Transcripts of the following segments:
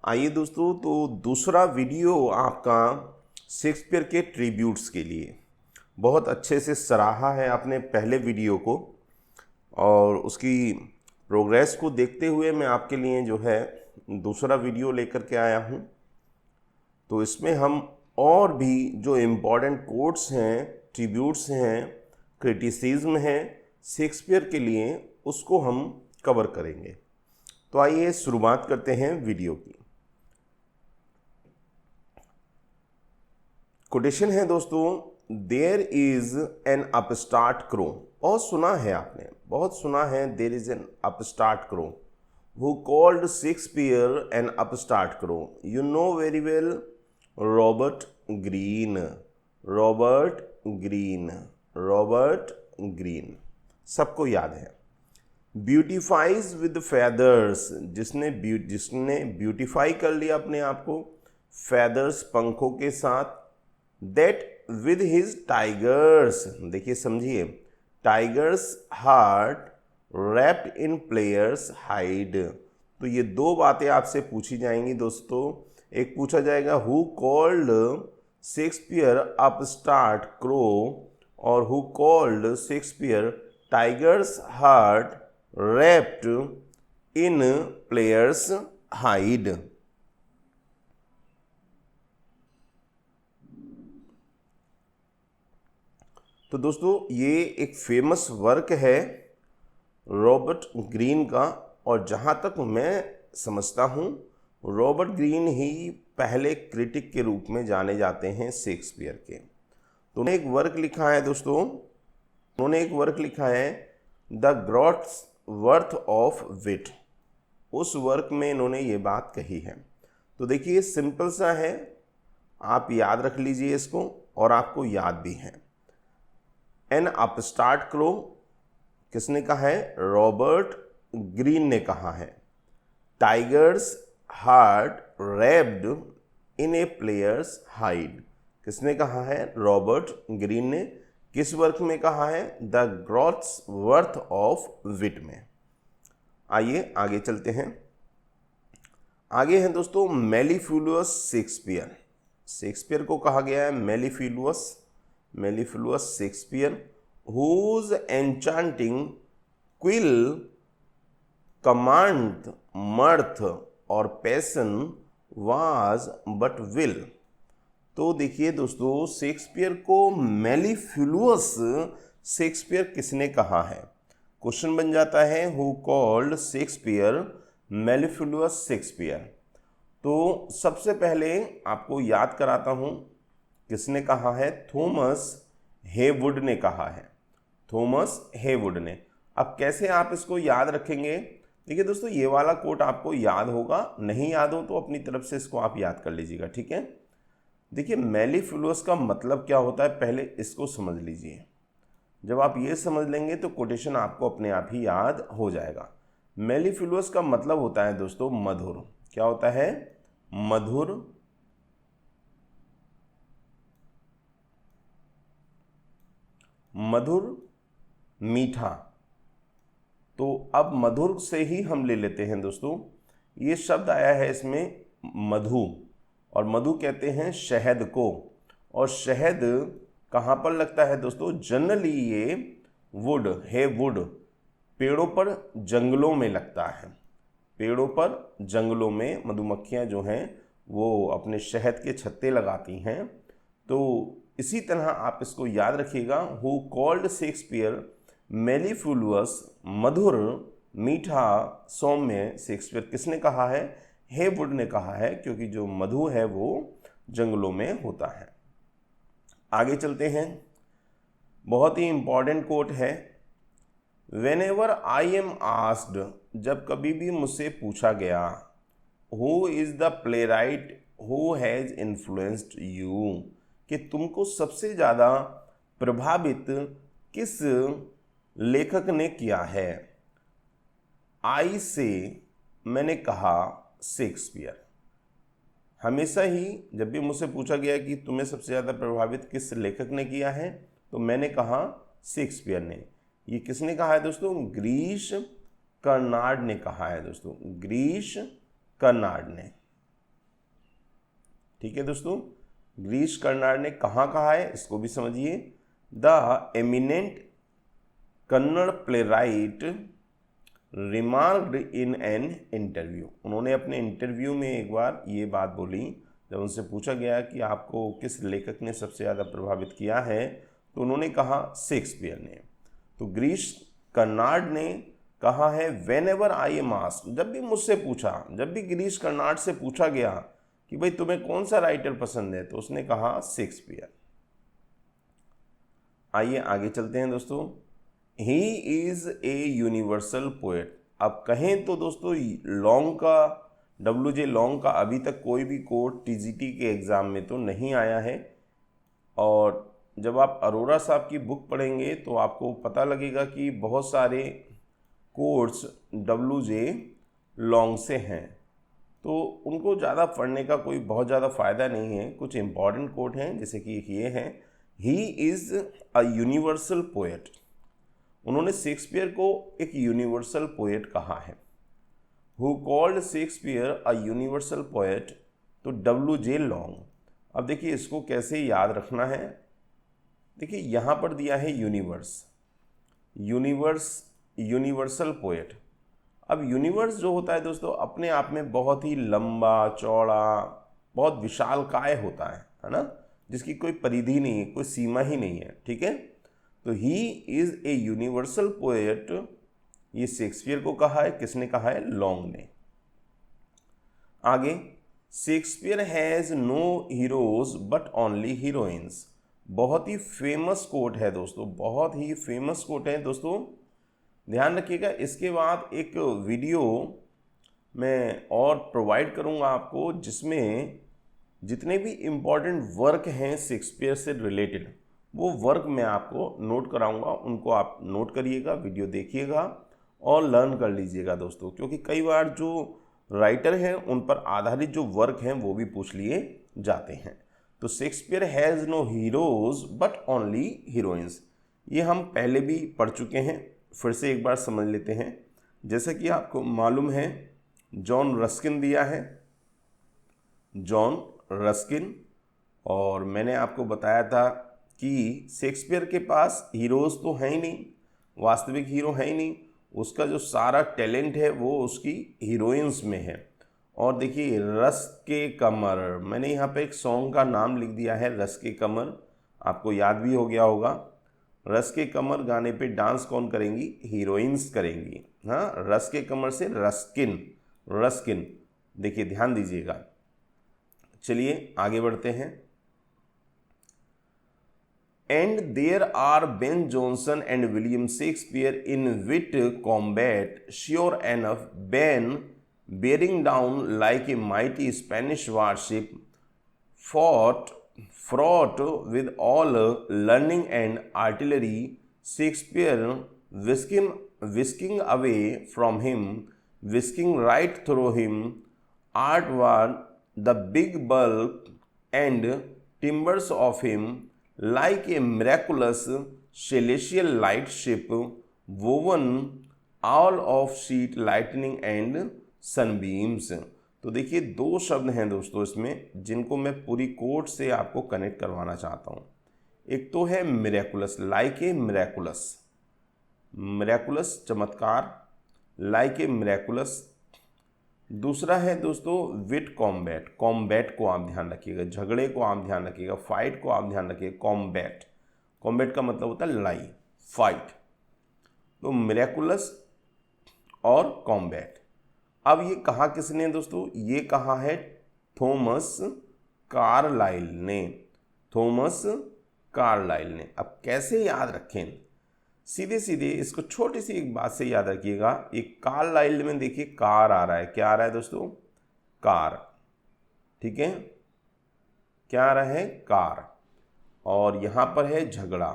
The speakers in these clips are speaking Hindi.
आइए दोस्तों, तो दूसरा वीडियो आपका शेक्सपियर के ट्रिब्यूट्स के लिए। बहुत अच्छे से सराहा है आपने पहले वीडियो को, और उसकी प्रोग्रेस को देखते हुए मैं आपके लिए जो है दूसरा वीडियो लेकर के आया हूँ। तो इसमें हम और भी जो इम्पोर्टेंट कोट्स हैं, ट्रिब्यूट्स हैं, क्रिटिसिज्म हैं शेक्सपियर के लिए, उसको हम कवर करेंगे। तो आइए शुरुआत करते हैं वीडियो की। कोटेशन है दोस्तों, there is an upstart crow. बहुत सुना है आपने, बहुत सुना है, there is an upstart crow who called Shakespeare an upstart crow. You know very well Robert Greene, Robert Greene, Robert Greene, सबको याद है। ब्यूटिफाइज विद फेदर्स, जिसने ब्यूटिफाई कर लिया अपने आप को फेदर्स, पंखों के साथ। दैट विद हिज टाइगर्स, देखिए समझिए, tigers heart wrapped in player's hide. तो ये दो बातें आपसे पूछी जाएंगी दोस्तों। एक पूछा जाएगा who called Shakespeare upstart crow, और who called Shakespeare tiger's heart wrapped in player's hide. तो दोस्तों ये एक फेमस वर्क है रॉबर्ट ग्रीन का, और जहाँ तक मैं समझता हूँ रॉबर्ट ग्रीन ही पहले क्रिटिक के रूप में जाने जाते हैं शेक्सपियर के। तो उन्होंने एक वर्क लिखा है दोस्तों, उन्होंने एक वर्क लिखा है द ग्रॉट्स वर्थ ऑफ विट। उस वर्क में इन्होंने ये बात कही है। तो देखिए सिंपल सा है, आप याद रख लीजिए इसको, और आपको याद भी है। एन अपस्टार्ट क्रो किसने कहा है? रॉबर्ट ग्रीन ने कहा है। टाइगर्स हार्ट रैप्ड इन ए प्लेयर्स हाइड किसने कहा है? रॉबर्ट ग्रीन ने। किस वर्क में कहा है? द ग्रॉट्स वर्थ ऑफ विट में। आइए आगे चलते हैं। आगे हैं दोस्तों मेलिफुलस शेक्सपियर। शेक्सपियर को कहा गया है mellifluous, mellifluous Shakespeare, whose enchanting quill command mirth और पैसन was but will। तो देखिए दोस्तों शेक्सपियर को मेलिफुलस शेक्सपियर किसने कहा है? क्वेश्चन बन जाता है हु कॉल्ड शेक्सपियर मेलिफुलस शेक्सपियर। तो सबसे पहले आपको याद कराता हूं किसने कहा है? थॉमस हेवुड ने कहा है, थॉमस हेवुड ने। अब कैसे आप इसको याद रखेंगे? देखिए दोस्तों ये वाला कोट आपको याद होगा, नहीं याद हो तो अपनी तरफ से इसको आप याद कर लीजिएगा, ठीक है। देखिए मेलिफुलस का मतलब क्या होता है, पहले इसको समझ लीजिए। जब आप ये समझ लेंगे तो कोटेशन आपको अपने आप ही याद हो जाएगा। मेलिफुलस का मतलब होता है दोस्तों मधुर। क्या होता है? मधुर, मधुर, मीठा। तो अब मधुर से ही हम ले लेते हैं दोस्तों, ये शब्द आया है इसमें मधु, और मधु कहते हैं शहद को। और शहद कहाँ पर लगता है दोस्तों? जनरली ये वुड है, वुड पेड़ों पर, जंगलों में लगता है। पेड़ों पर, जंगलों में मधुमक्खियाँ जो हैं वो अपने शहद के छत्ते लगाती हैं। तो इसी तरह आप इसको याद रखिएगा, हु कॉल्ड शेक्सपियर मेलिफुलस, मधुर, मीठा, सौम्य। शेक्सपियर किसने कहा है? हेवुड ने कहा है, क्योंकि जो मधु है वो जंगलों में होता है। आगे चलते हैं, बहुत ही इंपॉर्टेंट कोट है। Whenever I am asked, जब कभी भी मुझसे पूछा गया, Who is the playwright who has influenced you, कि तुमको सबसे ज़्यादा प्रभावित किस लेखक ने किया है? आई से मैंने कहा शेक्सपियर। हमेशा ही जब भी मुझसे पूछा गया कि तुम्हें सबसे ज़्यादा प्रभावित किस लेखक ने किया है, तो मैंने कहा शेक्सपियर ने। ये किसने कहा है दोस्तों? ग्रीश कर्नाड ने कहा है दोस्तों, ग्रीश कर्नाड ने। ठीक है दोस्तों, गिरीश कर्नाड ने कहाँ कहा है इसको भी समझिए। The eminent Kannada play right remarked in an interview, उन्होंने अपने इंटरव्यू में एक बार ये बात बोली, जब उनसे पूछा गया कि आपको किस लेखक ने सबसे ज़्यादा प्रभावित किया है, तो उन्होंने कहा शेक्सपियर ने। तो गिरीश कर्नाड ने कहा है when ever I am asked, जब भी मुझसे पूछा, जब भी गिरीश कर्नाड से पूछा गया कि भाई तुम्हें कौन सा राइटर पसंद है, तो उसने कहा शेक्सपियर। आइए आगे चलते हैं दोस्तों। ही इज़ ए यूनिवर्सल पोएट, अब कहें तो दोस्तों लॉन्ग का, WJ लॉन्ग का अभी तक कोई भी कोट TGT के एग्ज़ाम में तो नहीं आया है, और जब आप अरोरा साहब की बुक पढ़ेंगे तो आपको पता लगेगा कि बहुत सारे कोट्स WJ लॉन्ग से हैं, तो उनको ज़्यादा पढ़ने का कोई बहुत ज़्यादा फ़ायदा नहीं है। कुछ इंपॉर्टेंट कोट हैं, जैसे कि एक ये है, he is a universal poet, उन्होंने शेक्सपियर को एक यूनिवर्सल पोएट कहा है। Who called Shakespeare a universal poet, तो WJ लॉन्ग। अब देखिए इसको कैसे याद रखना है, देखिए यहाँ पर दिया है यूनिवर्सल पोएट। अब यूनिवर्स जो होता है दोस्तों अपने आप में बहुत ही लंबा चौड़ा, बहुत विशालकाय होता है ना, जिसकी कोई परिधि नहीं है, कोई सीमा ही नहीं है, ठीक है। तो he is a universal poet, ये शेक्सपियर को कहा है, किसने कहा है, लॉन्ग ने। आगे, Shakespeare has no heroes but only heroines, बहुत ही फेमस कोट है दोस्तों, बहुत ही फेमस कोट है दोस्तों, ध्यान रखिएगा। इसके बाद एक वीडियो मैं और प्रोवाइड करूंगा आपको, जिसमें जितने भी इम्पॉर्टेंट वर्क हैं शेक्सपियर से रिलेटेड, वो वर्क मैं आपको नोट कराऊंगा, उनको आप नोट करिएगा, वीडियो देखिएगा और लर्न कर लीजिएगा दोस्तों, क्योंकि कई बार जो राइटर हैं उन पर आधारित जो वर्क हैं वो भी पूछ लिए जाते हैं। तो Shakespeare has no heroes but only heroines, ये हम पहले भी पढ़ चुके हैं, फिर से एक बार समझ लेते हैं। जैसा कि आपको मालूम है, जॉन रस्किन दिया है, जॉन रस्किन, और मैंने आपको बताया था कि शेक्सपियर के पास हीरोज़ तो हैं ही नहीं, वास्तविक हीरो है ही नहीं, उसका जो सारा टैलेंट है वो उसकी हीरोइंस में है। और देखिए रस के कमर, मैंने यहाँ पे एक सॉन्ग का नाम लिख दिया है, रस के कमर, आपको याद भी हो गया होगा। रस के कमर गाने पे डांस कौन करेंगी, हीरोइंस करेंगी। हाँ, रस के कमर से रस्किन, देखिए ध्यान दीजिएगा। चलिए आगे बढ़ते हैं। And there are Ben Jonson and William Shakespeare in wit combat. Sure enough, Ben, bearing down like a mighty Spanish warship, fraught with all learning and artillery, Shakespeare whisking away from him, whisking right through him, outward the big bulk and timbers of him, like a miraculous celestial light ship woven all of sheet lightning and sunbeams। तो देखिए दो शब्द हैं दोस्तों इसमें, जिनको मैं पूरी कोट से आपको कनेक्ट करवाना चाहता हूँ। एक तो है मिरेकुलस, लाइक ए मिरेकुलस चमत्कार, लाइक ए मिरेकुलस। दूसरा है दोस्तों विट कॉम्बैट को आप ध्यान रखिएगा, झगड़े को आप ध्यान रखिएगा, फाइट को आप ध्यान रखिएगा। कॉम्बैट का मतलब होता है लड़ाई, फाइट। तो मिरेकुलस और कॉम्बैट। अब ये कहा किसने दोस्तों, ये कहा है थॉमस कार्लाइल ने। अब कैसे याद रखें, सीधे सीधे इसको छोटी सी एक बात से याद रखिएगा। एक कार्लाइल में देखिए कार आ रहा है, क्या आ रहा है दोस्तों, कार, ठीक है, क्या आ रहा है, कार, और यहाँ पर है झगड़ा,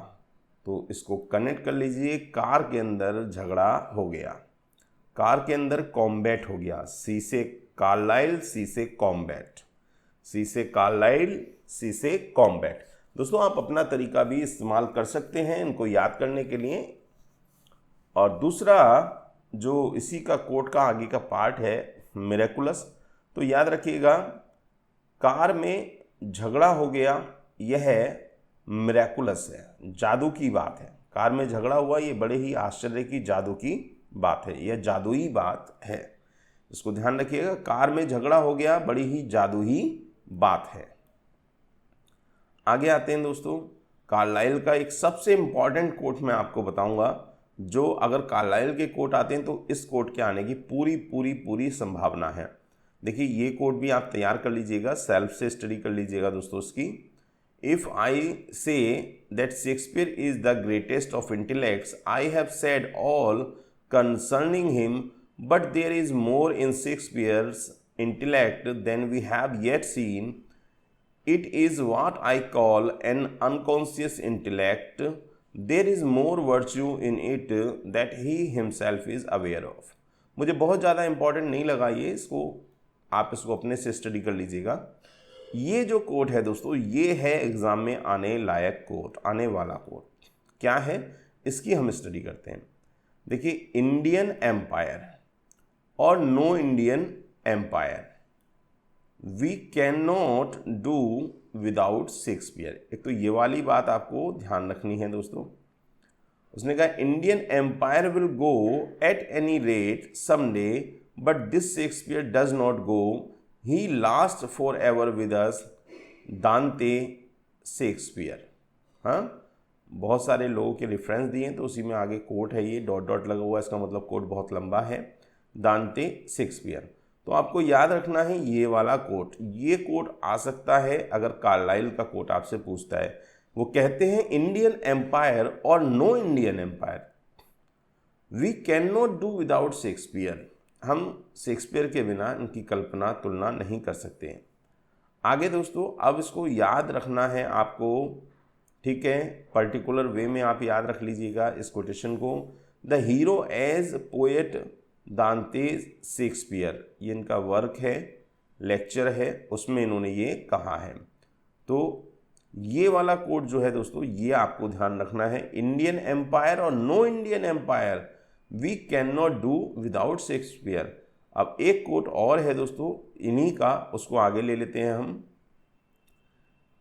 तो इसको कनेक्ट कर लीजिए। कार के अंदर झगड़ा हो गया, कार के अंदर कॉम्बैट हो गया, सी से कार्लाइल, सी से कॉम्बैट, सी से कार्लाइल, सी से कॉम्बैट। दोस्तों आप अपना तरीका भी इस्तेमाल कर सकते हैं इनको याद करने के लिए। और दूसरा जो इसी का कोट का आगे का पार्ट है मिरेकुलस, तो याद रखिएगा कार में झगड़ा हो गया यह मिरेकुलस है, जादू की बात है। कार में झगड़ा हुआ ये बड़े ही आश्चर्य की जादू की बात है, यह जादुई बात है। इसको ध्यान रखिएगा, कार में झगड़ा हो गया बड़ी ही जादुई बात है। आगे आते हैं दोस्तों, कार्लाइल का एक सबसे इंपॉर्टेंट कोट मैं आपको बताऊंगा, जो अगर कार्लाइल के कोट आते हैं तो इस कोट के आने की पूरी पूरी पूरी संभावना है। देखिए ये कोट भी आप तैयार कर लीजिएगा, सेल्फ से स्टडी कर लीजिएगा दोस्तों इसकी। If I say that Shakespeare is the greatest of intellects, I have said all concerning him, but there is more in Shakespeare's intellect than we have yet seen. It is what I call an unconscious intellect. There is more virtue in it that he himself is aware of. मुझे बहुत ज़्यादा इंपॉर्टेंट नहीं लगा ये, इसको आप इसको अपने से स्टडी कर लीजिएगा। ये जो कोट है दोस्तों, ये है एग्जाम में आने लायक कोट, आने वाला कोट। क्या है इसकी हम स्टडी करते हैं। देखिए, इंडियन एम्पायर और no Indian empire we can not do without Shakespeare. एक तो ये वाली बात आपको ध्यान रखनी है दोस्तों। उसने कहा Indian empire will go at any rate someday, but this Shakespeare does not go, he last for ever with us, Dante Shakespeare. हाँ, बहुत सारे लोगों के रेफरेंस दिए हैं तो उसी में आगे कोट है, ये डॉट डॉट लगा हुआ है, इसका मतलब कोट बहुत लंबा है, दांते शेक्सपियर। तो आपको याद रखना है ये वाला कोट, ये कोट आ सकता है अगर कार्लाइल का कोट आपसे पूछता है। वो कहते हैं इंडियन एम्पायर और no Indian empire we can not do without Shakespeare, हम शेक्सपियर के बिना इनकी कल्पना तुलना नहीं कर सकते हैं। आगे दोस्तों, अब इसको याद रखना है आपको, ठीक है, पर्टिकुलर वे में आप याद रख लीजिएगा इस कोटेशन को। द हीरो एज पोएट दांते शेक्सपियर, ये इनका वर्क है, लेक्चर है, उसमें इन्होंने ये कहा है। तो ये वाला कोट जो है दोस्तों, ये आपको ध्यान रखना है, इंडियन एम्पायर और no Indian empire we can not do without Shakespeare. अब एक कोट और है दोस्तों इन्हीं का, उसको आगे ले लेते हैं हम।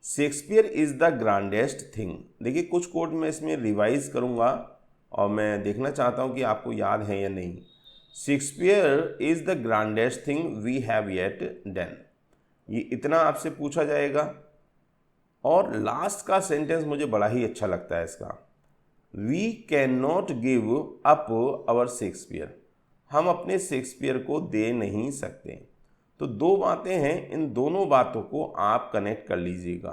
Shakespeare is the grandest thing. देखिए कुछ कोट मैं इसमें रिवाइज करूंगा और मैं देखना चाहता हूं कि आपको याद है या नहीं। Shakespeare is the grandest thing we have yet done, ये इतना आपसे पूछा जाएगा। और लास्ट का सेंटेंस मुझे बड़ा ही अच्छा लगता है इसका, we can not give up our Shakespeare, हम अपने शेक्सपियर को दे नहीं सकते। तो दो बातें हैं, इन दोनों बातों को आप कनेक्ट कर लीजिएगा।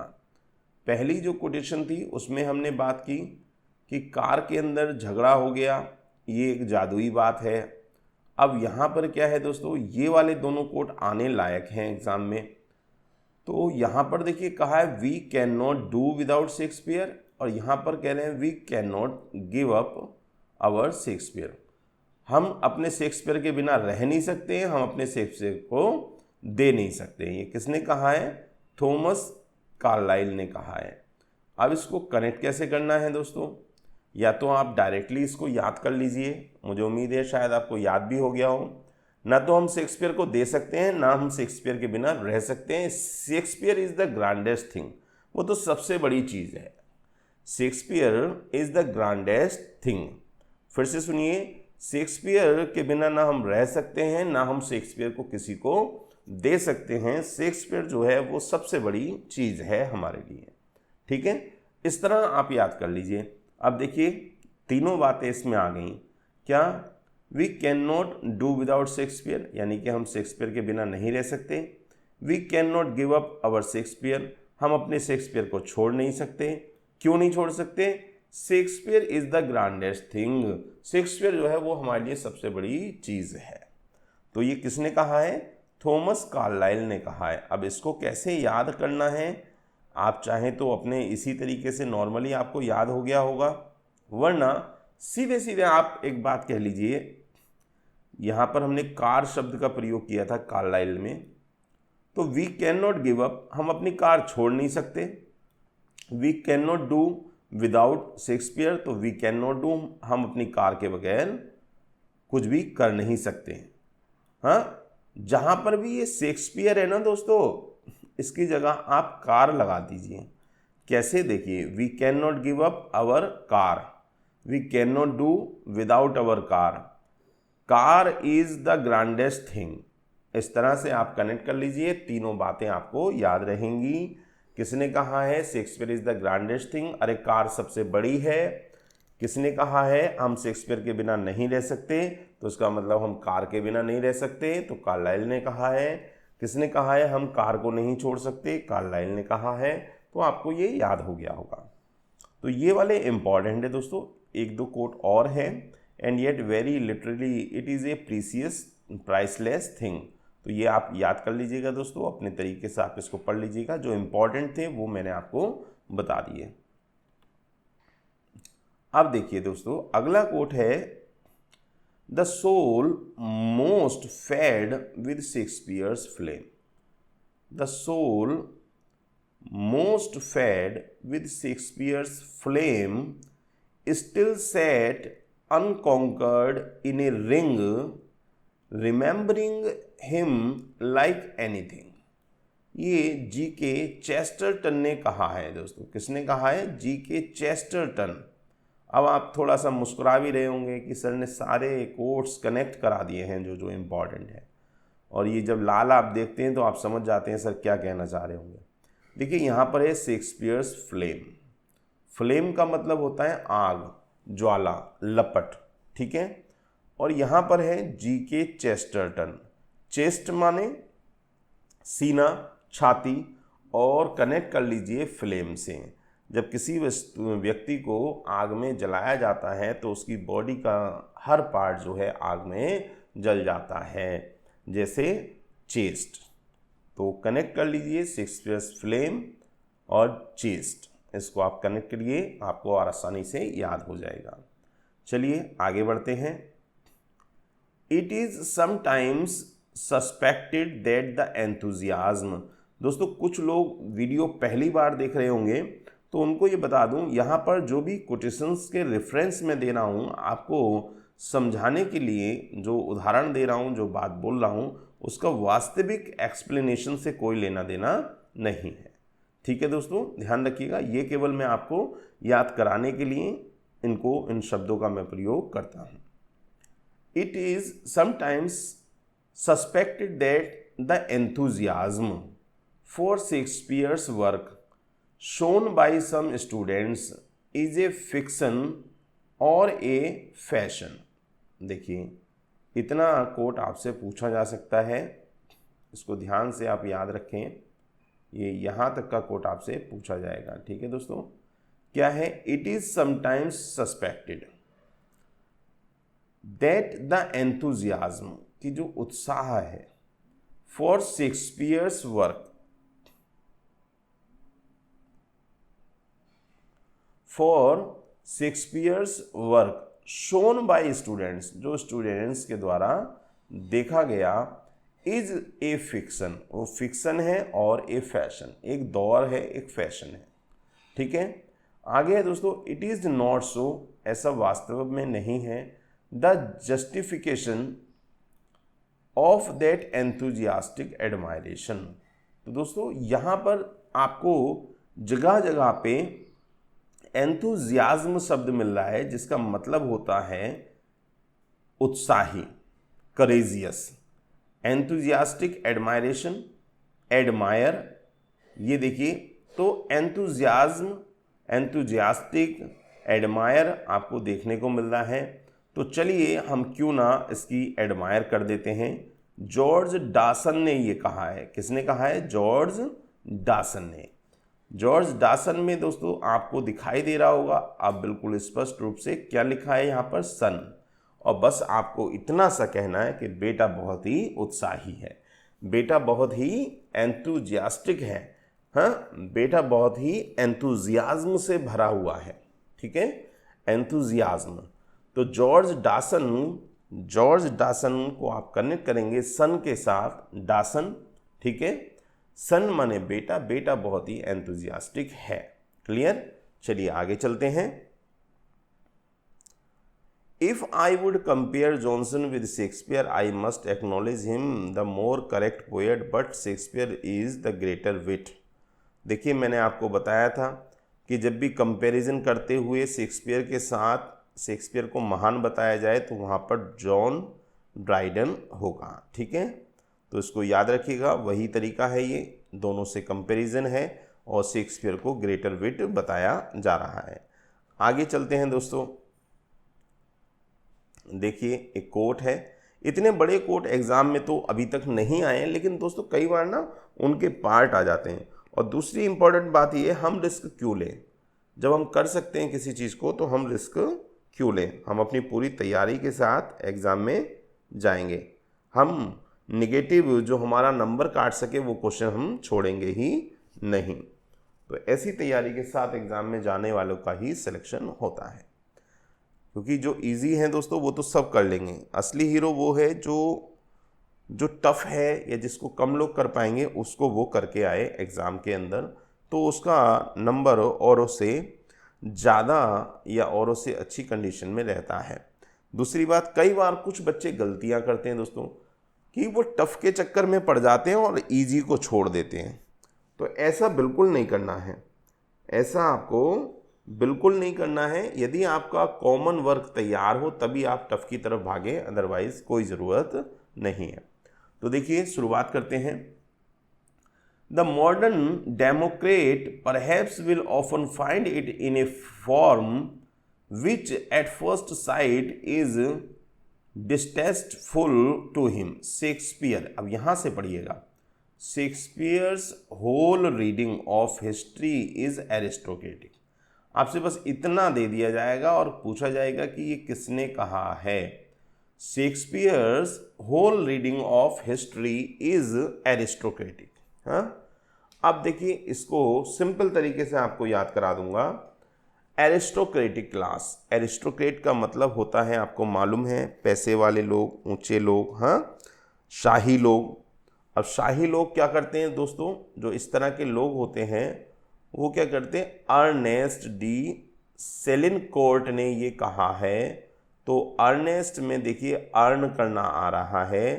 पहली जो कोटेशन थी उसमें हमने बात की कि कार के अंदर झगड़ा हो गया, ये एक जादुई बात है। अब यहाँ पर क्या है दोस्तों, ये वाले दोनों कोट आने लायक हैं एग्जाम में। तो यहाँ पर देखिए कहा है we can not do without Shakespeare, और यहाँ पर कह रहे हैं we can not give up our Shakespeare, हम अपने शेक्सपियर के बिना रह नहीं सकते हैं, हम अपने शेक्सपियर को दे नहीं सकते हैं। ये किसने कहा है? थॉमस कार्लाइल ने कहा है। अब इसको कनेक्ट कैसे करना है दोस्तों, या तो आप डायरेक्टली इसको याद कर लीजिए, मुझे उम्मीद है शायद आपको याद भी हो गया हो। ना तो हम शेक्सपियर को दे सकते हैं, ना हम शेक्सपियर के बिना रह सकते हैं। Shakespeare is the grandest thing, वो तो सबसे बड़ी चीज़ है। Shakespeare is the grandest thing. फिर से सुनिए, शेक्सपियर के बिना ना हम रह सकते हैं, ना हम शेक्सपियर को किसी को दे सकते हैं। शेक्सपियर जो है वो सबसे बड़ी चीज़ है हमारे लिए, ठीक है। इस तरह आप याद कर लीजिए। अब देखिए तीनों बातें इसमें आ गई। क्या? We can not do without Shakespeare, यानी कि हम शेक्सपियर के बिना नहीं रह सकते। We can not give up our Shakespeare, हम अपने शेक्सपियर को छोड़ नहीं सकते। क्यों नहीं छोड़ सकते? Shakespeare is the grandest thing, Shakespeare जो है वो हमारे लिए सबसे बड़ी चीज़ है। तो ये किसने कहा है? थॉमस कार्लाइल ने कहा है। अब इसको कैसे याद करना है, आप चाहें तो अपने इसी तरीके से नॉर्मली आपको याद हो गया होगा, वरना सीधे सीधे आप एक बात कह लीजिए। यहाँ पर हमने कार शब्द का प्रयोग किया था कार्लाइल में, तो we can not give up, हम अपनी कार छोड़ नहीं सकते। We can not do without Shakespeare, तो वी कैन नॉट डू, हम अपनी कार के बगैर कुछ भी कर नहीं सकते। हाँ, जहाँ पर भी ये शेक्सपियर है ना दोस्तों, इसकी जगह आप कार लगा दीजिए। कैसे, देखिए, we can not give up our car, we can not do without our car, car is the grandest thing. इस तरह से आप कनेक्ट कर लीजिए, तीनों बातें आपको याद रहेंगी। किसने कहा है Shakespeare is the grandest thing? अरे कार सबसे बड़ी है। किसने कहा है हम शेक्सपियर के बिना नहीं रह सकते? तो इसका मतलब हम कार के बिना नहीं रह सकते, तो कार्लाइल ने कहा है। किसने कहा है हम कार को नहीं छोड़ सकते? कार्लाइल ने कहा है। तो आपको ये याद हो गया होगा। तो ये वाले इंपॉर्टेंट है दोस्तों। एक दो कोट और है, and yet very literally it is a precious priceless thing. तो ये आप याद कर लीजिएगा दोस्तों, अपने तरीके से आप इसको पढ़ लीजिएगा। जो इंपॉर्टेंट थे वो मैंने आपको बता दिए। अब देखिए दोस्तों, अगला कोट है, the soul most fed with Shakespeare's flame. The soul most fed with Shakespeare's flame still set unconquered in a ring, remembering him like anything. ये जी.के. चेस्टरटन ने कहा है दोस्तों। किसने कहा है? जी.के. चेस्टरटन। अब आप थोड़ा सा मुस्कुरा भी रहे होंगे कि सर ने सारे कोट्स कनेक्ट करा दिए हैं जो जो इम्पॉर्टेंट है, और ये जब लाल आप देखते हैं तो आप समझ जाते हैं सर क्या कहना चाह रहे होंगे। देखिए यहाँ पर है शेक्सपियर्स फ्लेम। फ्लेम का मतलब होता है आग, ज्वाला, लपट, ठीक है। और यहाँ पर है जी.के. चेस्टरटन। चेस्ट माने सीना, छाती, और कनेक्ट कर लीजिए फ्लेम से। जब किसी व्यक्ति को आग में जलाया जाता है तो उसकी बॉडी का हर पार्ट जो है आग में जल जाता है, जैसे चेस्ट। तो कनेक्ट कर लीजिए शेक्सपियर्स फ्लेम और चेस्ट, इसको आप कनेक्ट करिए, आपको और आसानी से याद हो जाएगा। चलिए आगे बढ़ते हैं। It is sometimes suspected that the enthusiasm. दोस्तों कुछ लोग वीडियो पहली बार देख रहे होंगे तो उनको ये बता दूं, यहाँ पर जो भी कोटेशंस के रेफरेंस में दे रहा हूँ आपको समझाने के लिए, जो उदाहरण दे रहा हूँ, जो बात बोल रहा हूँ, उसका वास्तविक एक्सप्लेनेशन से कोई लेना देना नहीं है। ठीक है दोस्तों, ध्यान रखिएगा। ये केवल मैं आपको याद कराने के लिए इन शब्दों का मैं प्रयोग करता हूँ। It is sometimes suspected that the enthusiasm for Shakespeare's work shown by some students is a fiction or a fashion। देखिए इतना कोट आपसे पूछा जा सकता है, इसको ध्यान से आप याद रखें। ये यहाँ तक का कोट आपसे पूछा जाएगा। ठीक है दोस्तों, क्या है? It is sometimes suspected that the enthusiasm, की जो उत्साह है, for Shakespeare's work, for Shakespeare's work shown by students, जो स्टूडेंट्स के द्वारा देखा गया, इज ए फिक्शन, वो फिक्शन है, और ए फैशन, एक दौर है, एक फैशन है। ठीक है, आगे है दोस्तों, इट इज नॉट सो, ऐसा वास्तव में नहीं है, the justification of that enthusiastic admiration. तो दोस्तों यहाँ पर आपको जगह जगह पे एंथुजियाज्म शब्द मिल रहा है, जिसका मतलब होता है उत्साही, करेजियस। एंथुजियास्टिक एडमायरेशन, एडमायर, ये देखिए, तो एंथुजियाज्म, एंथुजियास्टिक, एडमायर आपको देखने को मिल रहा है। तो चलिए हम क्यों ना इसकी एडमायर कर देते हैं। जॉर्ज डासन ने ये कहा है। किसने कहा है? जॉर्ज डासन ने। जॉर्ज डासन में दोस्तों आपको दिखाई दे रहा होगा अब बिल्कुल स्पष्ट रूप से क्या लिखा है यहाँ पर, सन। और बस आपको इतना सा कहना है कि बेटा बहुत ही उत्साही है, बेटा बहुत ही एंथुजियास्टिक है, हाँ, बेटा बहुत ही एंथुजियाज्म से भरा हुआ है। ठीक है, एंथुजियाज्म। तो जॉर्ज डासन को आप कनेक्ट करेंगे सन के साथ, डासन। ठीक है, सन माने बेटा, बेटा बहुत ही एंथुजियास्टिक है। क्लियर? चलिए आगे चलते हैं। If I would compare Johnson with Shakespeare I must acknowledge him the more correct poet, but Shakespeare is the greater wit. देखिए, मैंने आपको बताया था कि जब भी कंपैरिजन करते हुए शेक्सपियर के साथ शेक्सपियर को महान बताया जाए तो वहाँ पर जॉन ड्राइडन होगा। ठीक है, तो इसको याद रखिएगा, वही तरीका है, ये दोनों से कंपैरिजन है और शेक्सपियर को ग्रेटर विट बताया जा रहा है। आगे चलते हैं दोस्तों। देखिए, एक कोट है। इतने बड़े कोट एग्जाम में तो अभी तक नहीं आए हैं, लेकिन दोस्तों कई बार ना उनके पार्ट आ जाते हैं। और दूसरी इंपॉर्टेंट बात ये, हम रिस्क क्यों लें? जब हम कर सकते हैं किसी चीज़ को तो हम रिस्क क्यों लें? हम अपनी पूरी तैयारी के साथ एग्ज़ाम में जाएंगे। हम नेगेटिव जो हमारा नंबर काट सके वो क्वेश्चन हम छोड़ेंगे ही नहीं। तो ऐसी तैयारी के साथ एग्ज़ाम में जाने वालों का ही सिलेक्शन होता है, क्योंकि जो इजी है दोस्तों वो तो सब कर लेंगे। असली हीरो वो है जो टफ है या जिसको कम लोग कर पाएंगे उसको वो करके आए एग्ज़ाम के अंदर, तो उसका नंबर औरों से ज़्यादा या औरों से अच्छी कंडीशन में रहता है। दूसरी बात, कई बार कुछ बच्चे गलतियां करते हैं दोस्तों कि वो टफ के चक्कर में पड़ जाते हैं और इजी को छोड़ देते हैं। तो ऐसा बिल्कुल नहीं करना है, ऐसा आपको बिल्कुल नहीं करना है। यदि आपका कॉमन वर्क तैयार हो तभी आप टफ की तरफ भागें, अदरवाइज कोई ज़रूरत नहीं है। तो देखिए, शुरुआत करते हैं। The modern democrat perhaps will often find it in a form which at first sight is distasteful to him. Shakespeare, अब यहां से पढ़िएगा, Shakespeare's whole reading of history is aristocratic. आपसे बस इतना दे दिया जाएगा और पूछा जाएगा कि ये किसने कहा है। Shakespeare's whole reading of history is aristocratic. हाँ, अब देखिए, इसको सिंपल तरीके से आपको याद करा दूंगा। एरिस्टोक्रेटिक क्लास, एरिस्टोक्रेट का मतलब होता है, आपको मालूम है, पैसे वाले लोग, ऊंचे लोग, हाँ, शाही लोग। अब शाही लोग क्या करते हैं दोस्तों, जो इस तरह के लोग होते हैं वो क्या करते हैं, अर्नेस्ट डी सेलिनकोर्ट ने ये कहा है। तो अर्नेस्ट में देखिए अर्न करना आ रहा है,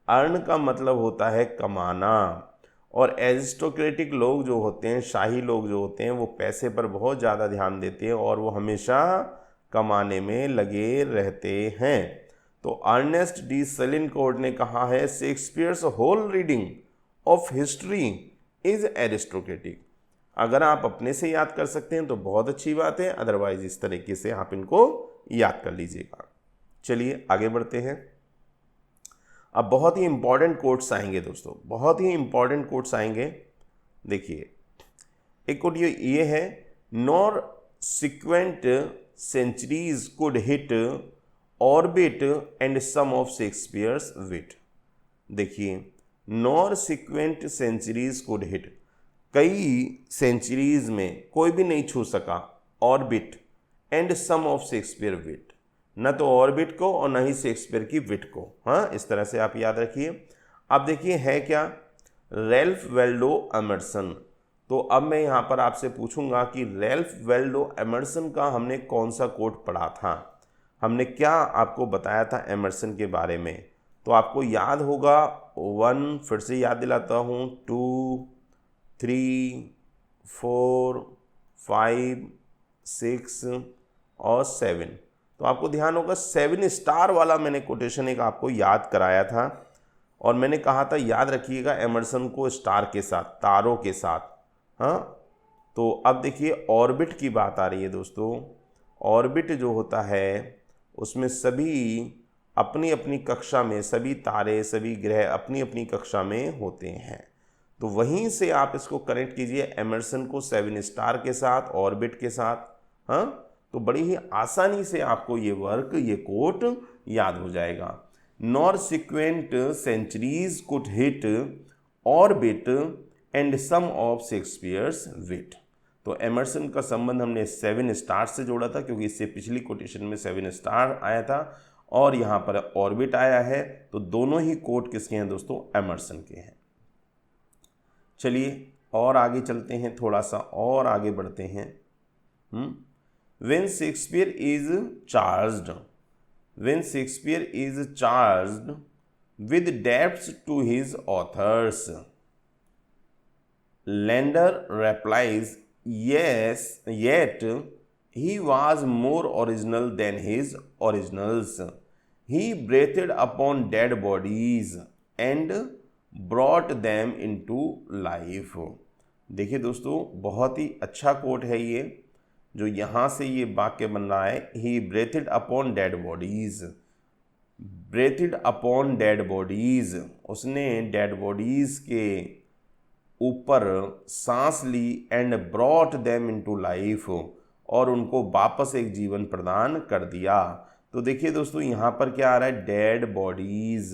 अर्न का मतलब होता है कमाना। और एरिस्टोक्रेटिक लोग जो होते हैं, शाही लोग जो होते हैं, वो पैसे पर बहुत ज़्यादा ध्यान देते हैं और वो हमेशा कमाने में लगे रहते हैं। तो अर्नेस्ट डी सेलिनकोर्ट ने कहा है Shakespeare's whole reading of history is aristocratic. अगर आप अपने से याद कर सकते हैं तो बहुत अच्छी बात है, अदरवाइज इस तरीके से आप इनको याद कर लीजिएगा। चलिए आगे बढ़ते हैं। अब बहुत ही इंपॉर्टेंट कोट्स आएंगे दोस्तों, बहुत ही इंपॉर्टेंट कोट्स आएंगे। देखिए, एक कोट ये है, nor subsequent centuries could hit orbit and sum of Shakespeare's wit. देखिए, nor subsequent centuries could hit, कई सेंचुरीज में कोई भी नहीं छू सका orbit and sum of Shakespeare wit, न तो ऑर्बिट को और न ही शेक्सपियर की विट को। हाँ, इस तरह से आप याद रखिए। अब देखिए है क्या, रैल्फ वेल्डो एमर्सन। तो अब मैं यहाँ पर आपसे पूछूंगा कि रैल्फ वेल्डो एमर्सन का हमने कौन सा कोट पढ़ा था, हमने क्या आपको बताया था एमर्सन के बारे में। तो आपको याद होगा 1, फिर से याद दिलाता हूँ, 2, 3, 4, 5, 6 और 7। तो आपको ध्यान होगा 7 स्टार वाला मैंने कोटेशन एक आपको याद कराया था और मैंने कहा था याद रखिएगा एमर्सन को स्टार के साथ, तारों के साथ। हाँ, तो अब देखिए ऑर्बिट की बात आ रही है दोस्तों। ऑर्बिट जो होता है उसमें सभी अपनी अपनी कक्षा में, सभी तारे, सभी ग्रह अपनी अपनी कक्षा में होते हैं। तो वहीं से आप इसको कनेक्ट कीजिए एमर्सन को 7 स्टार के साथ, ऑर्बिट के साथ। हाँ, तो बड़ी ही आसानी से आपको ये वर्क, ये कोट याद हो जाएगा। Nor subsequent centuries could hit orbit and sum of Shakespeare's wit. तो एमर्सन का संबंध हमने 7 स्टार से जोड़ा था, क्योंकि इससे पिछली कोटेशन में 7 स्टार आया था और यहाँ पर ऑर्बिट आया है। तो दोनों ही कोट किसके हैं दोस्तों, एमर्सन के हैं। चलिए और आगे चलते हैं, थोड़ा सा और आगे बढ़ते हैं। When Shakespeare is charged when Shakespeare is charged with debts to his authors. Lender replies, yes, yet he was more original than his originals. He breathed upon dead bodies and brought them into life. देखिए दोस्तों, बहुत ही अच्छा कोट है ये, जो यहाँ से ये वाक्य बन रहा है, he breathed upon dead bodies. Breathed upon dead bodies, उसने डेड बॉडीज के ऊपर सांस ली, and brought them into life, और उनको वापस एक जीवन प्रदान कर दिया। तो देखिए दोस्तों, यहाँ पर क्या आ रहा है, डेड बॉडीज।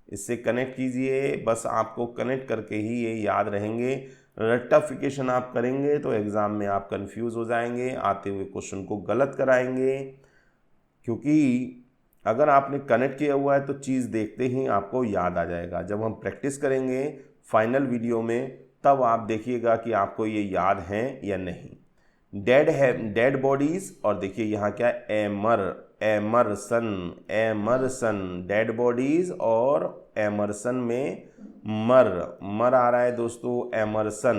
इससे कनेक्ट कीजिए, बस आपको कनेक्ट करके ही ये याद रहेंगे। रट्टाफिकेशन आप करेंगे तो एग्ज़ाम में आप कंफ्यूज हो जाएंगे, आते हुए क्वेश्चन को गलत कराएंगे, क्योंकि अगर आपने कनेक्ट किया हुआ है तो चीज़ देखते ही आपको याद आ जाएगा। जब हम प्रैक्टिस करेंगे फाइनल वीडियो में, तब आप देखिएगा कि आपको ये याद है या नहीं। डेड है, डेड बॉडीज, और देखिए यहाँ क्या है, एमरसन, एमरसन, डेड बॉडीज और एमरसन में मर आ रहा है दोस्तों, एमरसन।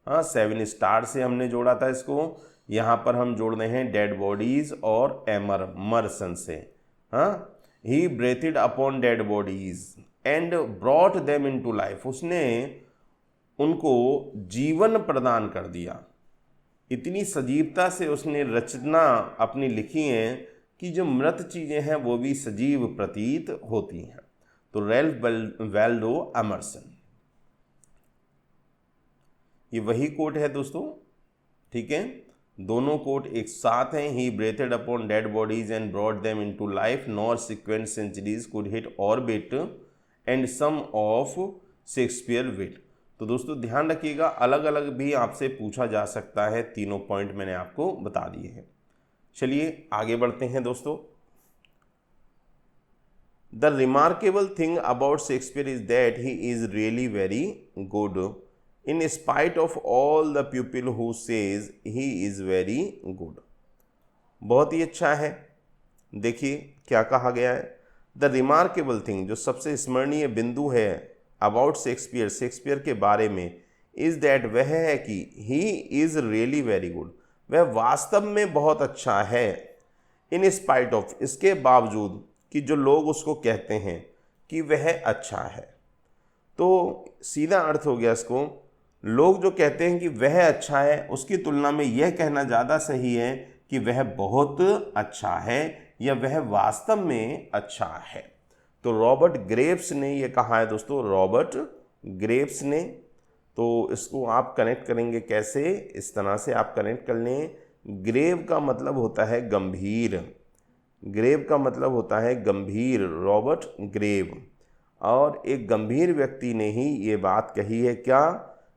हाँ, 7 स्टार से हमने जोड़ा था इसको, यहाँ पर हम जोड़ रहे हैं डेड बॉडीज और मरसन से। हाँ, he breathed upon dead bodies and brought them into life, उसने उनको जीवन प्रदान कर दिया। इतनी सजीवता से उसने रचना अपनी लिखी है कि जो मृत चीज़ें हैं वो भी सजीव प्रतीत होती हैं। तो रैल्फ वाल्डो एमरसन, ये वही कोट है दोस्तों, ठीक है। दोनों कोट एक साथ हैं। He breathed upon dead bodies and brought them into life, nor subsequent centuries could hit orbit and sum of Shakespeare wit. तो दोस्तों ध्यान रखिएगा, अलग अलग भी आपसे पूछा जा सकता है। तीनों पॉइंट मैंने आपको बता दिए हैं। चलिए आगे बढ़ते हैं दोस्तों। The remarkable thing about Shakespeare is that he is really very good, in spite of all the people who says he is very good. बहुत ही अच्छा है। देखिए क्या कहा गया है, द रिमार्केबल थिंग, जो सबसे स्मरणीय बिंदु है अबाउट शेक्सपियर, शेक्सपियर के बारे में, इज दैट, वह है कि he is really very good, वह वास्तव में बहुत अच्छा है। इन स्पाइट ऑफ, इसके बावजूद कि जो लोग उसको कहते हैं कि वह अच्छा है। तो सीधा अर्थ हो गया इसको, लोग जो कहते हैं कि वह अच्छा है, उसकी तुलना में यह कहना ज़्यादा सही है कि वह बहुत अच्छा है या वह वास्तव में अच्छा है। तो रॉबर्ट ग्रेव्स ने यह कहा है दोस्तों, रॉबर्ट ग्रेव्स ने। तो इसको आप कनेक्ट करेंगे कैसे, इस तरह से आप कनेक्ट कर लें। ग्रेव का मतलब होता है गंभीर, ग्रेव का मतलब होता है गंभीर, रॉबर्ट ग्रेव। और एक गंभीर व्यक्ति ने ही ये बात कही है क्या,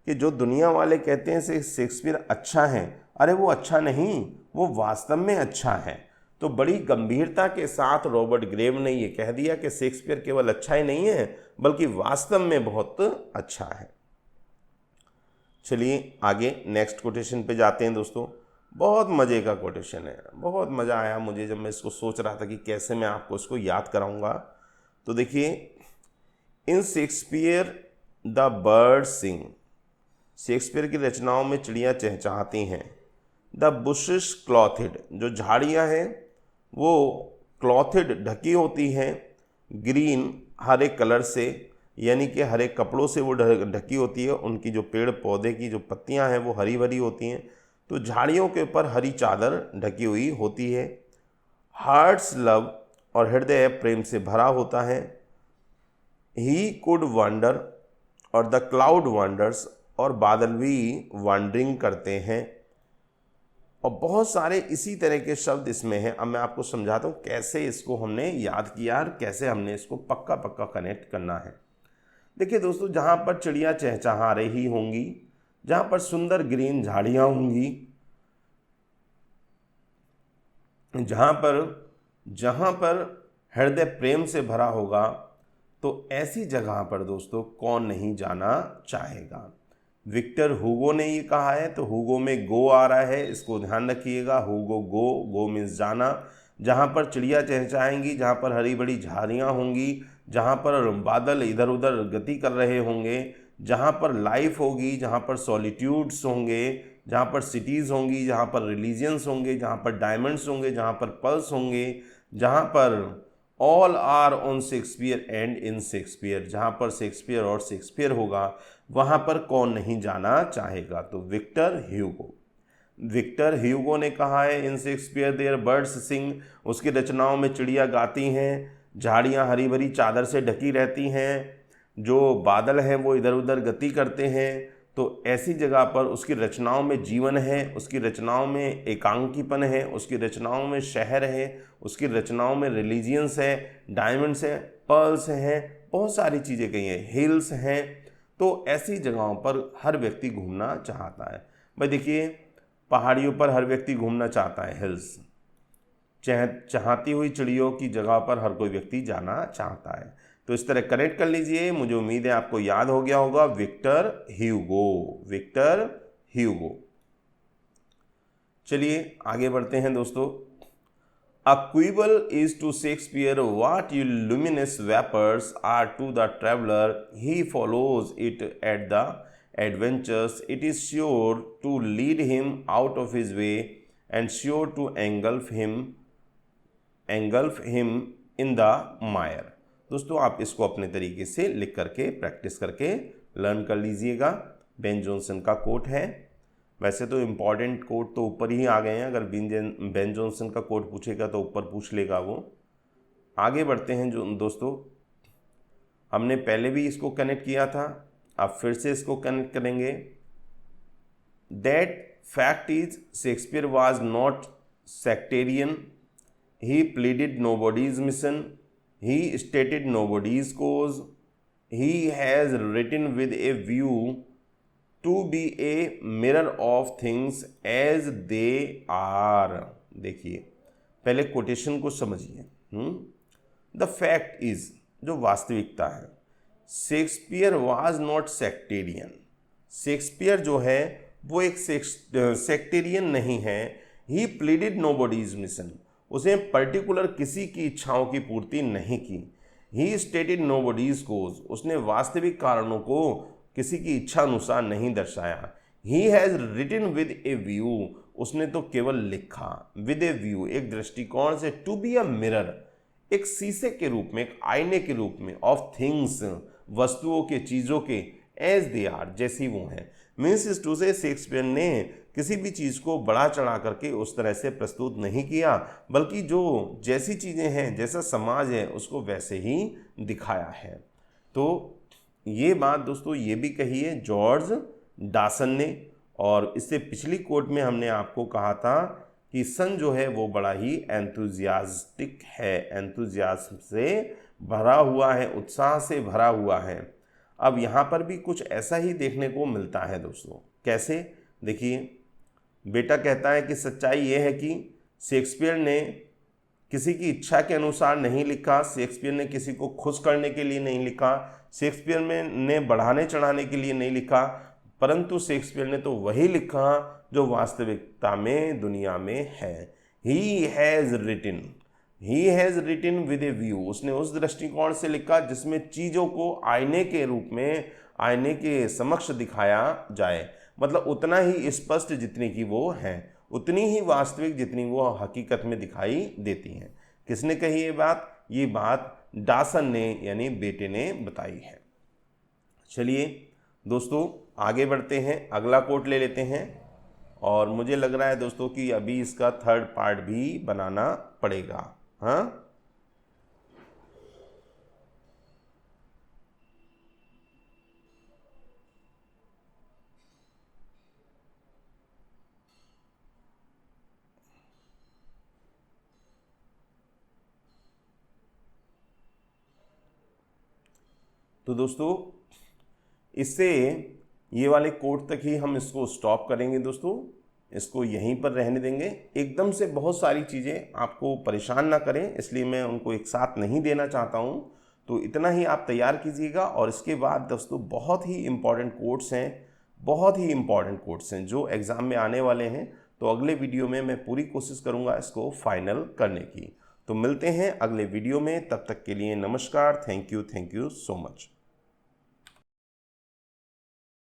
कि जो दुनिया वाले कहते हैं से शेक्सपियर अच्छा है, अरे वो अच्छा नहीं, वो वास्तव में अच्छा है। तो बड़ी गंभीरता के साथ रॉबर्ट ग्रेव ने ये कह दिया कि शेक्सपियर केवल अच्छा ही नहीं है बल्कि वास्तव में बहुत अच्छा है। चलिए आगे नेक्स्ट कोटेशन पे जाते हैं दोस्तों। बहुत मज़े का कोटेशन है, बहुत मज़ा आया मुझे जब मैं इसको सोच रहा था कि कैसे मैं आपको इसको याद कराऊंगा। तो देखिए, in Shakespeare the bird sing, Shakespeare की रचनाओं में चिड़ियाँ चहचहाती हैं। द बुशेस क्लॉथेड, जो झाड़ियाँ हैं वो क्लॉथेड ढकी होती हैं, ग्रीन हरे कलर से, यानी कि हरे कपड़ों से वो ढकी होती है। उनकी जो पेड़ पौधे की जो पत्तियाँ हैं वो हरी भरी होती हैं, तो झाड़ियों के ऊपर हरी चादर ढकी हुई होती है। हार्ट्स लव, और हृदय प्रेम से भरा होता है। ही कुड वंडर, और द क्लाउड वंडर्स, और बादल भी वंडरिंग करते हैं। और बहुत सारे इसी तरह के शब्द इसमें हैं। अब मैं आपको समझाता हूँ कैसे इसको हमने याद किया और कैसे हमने इसको पक्का पक्का कनेक्ट करना है। देखिए दोस्तों, जहाँ पर चिड़ियाँ चहचहा रही होंगी, जहाँ पर सुंदर ग्रीन झाड़ियाँ होंगी, जहाँ पर हृदय प्रेम से भरा होगा, तो ऐसी जगह पर दोस्तों कौन नहीं जाना चाहेगा। विक्टर हुगो ने ये कहा है, तो हुगो में गो आ रहा है, इसको ध्यान रखिएगा। हुगो गो, गो मीन्स जाना। जहाँ पर चिड़िया चहचहाएंगी, जहाँ पर हरी भरी झाड़ियाँ होंगी, जहाँ पर बादल इधर उधर गति कर रहे होंगे, जहाँ पर लाइफ होगी, जहाँ पर सॉलिट्यूड्स होंगे, जहाँ पर सिटीज़ होंगी, जहाँ पर रिलीजियंस होंगे, जहाँ पर डायमंड्स होंगे, जहाँ पर पर्ल्स होंगे, जहाँ पर all are on Shakespeare and in Shakespeare, जहाँ पर शेक्सपियर और शेक्सपियर होगा, वहाँ पर कौन नहीं जाना चाहेगा? तो विक्टर ह्यूगो। विक्टर ह्यूगो ने कहा है इन शेक्सपियर देयर बर्ड्स सिंग, उसकी रचनाओं में चिड़िया गाती हैं, झाड़ियाँ हरी भरी चादर से ढकी रहती हैं, जो बादल हैं वो इधर उधर गति करते हैं। तो ऐसी जगह पर उसकी रचनाओं में जीवन है, उसकी रचनाओं में एकांकीपन है, उसकी रचनाओं में शहर है, उसकी रचनाओं में रिलीजियंस है, डायमंड्स हैं, पर्ल्स हैं, बहुत सारी चीज़ें कही हैं, हिल्स हैं। तो ऐसी जगहों पर हर व्यक्ति घूमना चाहता है। भाई देखिए, पहाड़ियों पर हर व्यक्ति घूमना चाहता है, हिल्स। चहाती हुई चिड़ियों की जगह पर हर कोई व्यक्ति जाना चाहता है। तो इस तरह कनेक्ट कर लीजिए। मुझे उम्मीद है आपको याद हो गया होगा, विक्टर ह्यूगो, विक्टर ह्यूगो। चलिए आगे बढ़ते हैं दोस्तों। A quibble is to Shakespeare what luminous vapors are to the traveler. He follows it at the adventures. It is sure to lead him out of his way and sure to engulf him in the mire. दोस्तों आप इसको अपने तरीके से लिख करके प्रैक्टिस करके लर्न कर लीजिएगा। बेन जॉनसन का कोट है। वैसे तो इम्पॉर्टेंट कोट तो ऊपर ही आ गए हैं, अगर बेन जॉनसन का कोट पूछेगा तो ऊपर पूछ लेगा वो। आगे बढ़ते हैं जो दोस्तों, हमने पहले भी इसको कनेक्ट किया था, अब फिर से इसको कनेक्ट करेंगे। That fact is Shakespeare was not sectarian, he pleaded nobody's mission, he stated nobody's cause, he has written with a view to be a mirror of things as they are. देखिए पहले कोटेशन को समझिए। द फैक्ट इज, जो वास्तविकता है, Shakespeare was not sectarian. Shakespeare जो है वो एक सेक्टेरियन नहीं है। ही प्लीडेड नोबॉडीज मिशन, उसने पर्टिकुलर किसी की इच्छाओं की पूर्ति नहीं की। ही स्टेटेड नोबॉडीज कोज, उसने वास्तविक कारणों को किसी की इच्छा अनुसार नहीं दर्शाया। He has written with a view, उसने तो केवल लिखा, विद ए व्यू, एक दृष्टिकोण से, टू बी अ मिरर, एक शीशे के रूप में, एक आईने के रूप में, ऑफ थिंग्स, वस्तुओं के, चीज़ों के, एज दे आर, जैसी वो हैं। मीन्स इस टू से शेक्सपियर ने किसी भी चीज़ को बढ़ा चढ़ा करके उस तरह से प्रस्तुत नहीं किया, बल्कि जो जैसी चीज़ें हैं, जैसा समाज है, उसको वैसे ही दिखाया है। तो ये बात दोस्तों ये भी कही है जॉर्ज डॉसन ने, और इससे पिछली कोट में हमने आपको कहा था कि सन जो है वो बड़ा ही एंथुजियास्टिक है, एंथुजियाज्म से भरा हुआ है, उत्साह से भरा हुआ है। अब यहाँ पर भी कुछ ऐसा ही देखने को मिलता है दोस्तों। कैसे? देखिए, बेटा कहता है कि सच्चाई ये है कि शेक्सपियर ने किसी की इच्छा के अनुसार नहीं लिखा, शेक्सपियर ने किसी को खुश करने के लिए नहीं लिखा, शेक्सपियर ने बढ़ाने चढ़ाने के लिए नहीं लिखा, परंतु शेक्सपियर ने तो वही लिखा जो वास्तविकता में दुनिया में है। He has रिटिन with a view, उसने उस दृष्टिकोण से लिखा जिसमें चीज़ों को आईने के रूप में, आईने के समक्ष दिखाया जाए। मतलब उतना ही स्पष्ट जितनी की वो हैं, उतनी ही वास्तविक जितनी वो हकीकत में दिखाई देती हैं। किसने कही ये बात? ये बात डॉसन ने, यानी बेटे ने बताई है। चलिए दोस्तों आगे बढ़ते हैं, अगला कोट ले लेते हैं। और मुझे लग रहा है दोस्तों कि अभी इसका थर्ड पार्ट भी बनाना पड़ेगा। हाँ, तो दोस्तों इससे ये वाले कोट तक ही हम इसको स्टॉप करेंगे दोस्तों, इसको यहीं पर रहने देंगे। एकदम से बहुत सारी चीज़ें आपको परेशान ना करें, इसलिए मैं उनको एक साथ नहीं देना चाहता हूँ। तो इतना ही आप तैयार कीजिएगा। और इसके बाद दोस्तों बहुत ही इम्पॉर्टेंट कोट्स हैं, बहुत ही इम्पॉर्टेंट कोट्स हैं जो एग्ज़ाम में आने वाले हैं। तो अगले वीडियो में मैं पूरी कोशिश करूँगा इसको फाइनल करने की। तो मिलते हैं अगले वीडियो में, तब तक के लिए नमस्कार। Thank you so much.